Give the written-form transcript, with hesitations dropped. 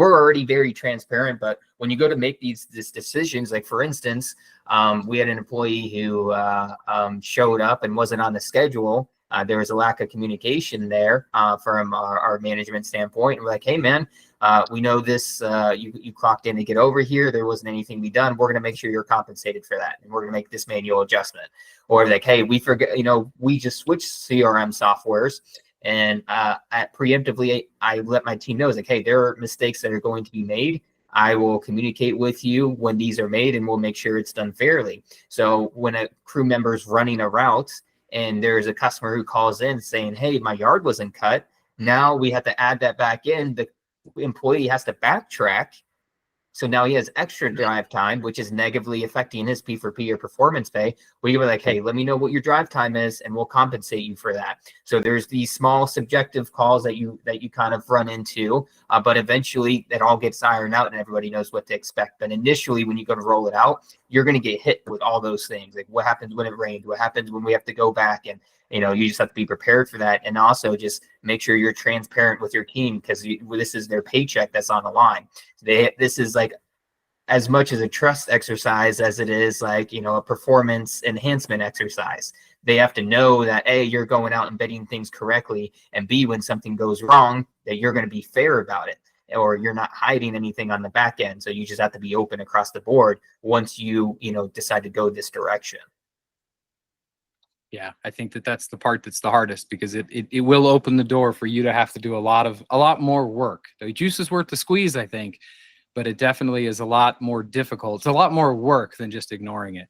we're already very transparent, but when you go to make these decisions, like for instance, we had an employee who showed up and wasn't on the schedule. There was a lack of communication there from our management standpoint. And we're like, hey, man, we know this, you clocked in to get over here. There wasn't anything to be done. We're going to make sure you're compensated for that. And we're going to make this manual adjustment. Or like, hey, we forget, we just switched CRM softwares. And preemptively, I let my team know, like, hey, there are mistakes that are going to be made. I will communicate with you when these are made, and we'll make sure it's done fairly. So when a crew member is running a route and there's a customer who calls in saying, hey, my yard wasn't cut, now we have to add that back in. The employee has to backtrack. So now he has extra drive time, which is negatively affecting his P4P or performance pay. We were like, hey, let me know what your drive time is, and we'll compensate you for that. So there's these small subjective calls that you kind of run into, but eventually that all gets ironed out and everybody knows what to expect. But initially, when you go to roll it out, you're going to get hit with all those things. Like what happens when it rained? What happens when we have to go back? And you just have to be prepared for that. And also just make sure you're transparent with your team, because this is their paycheck that's on the line. This is like as much as a trust exercise as it is like, a performance enhancement exercise. They have to know that A, you're going out and bidding things correctly, and B, when something goes wrong, that you're going to be fair about it, or you're not hiding anything on the back end. So you just have to be open across the board once you decide to go this direction. Yeah, I think that's the part that's the hardest, because it will open the door for you to have to do a lot more work. The juice is worth the squeeze, I think, but it definitely is a lot more difficult. It's a lot more work than just ignoring it.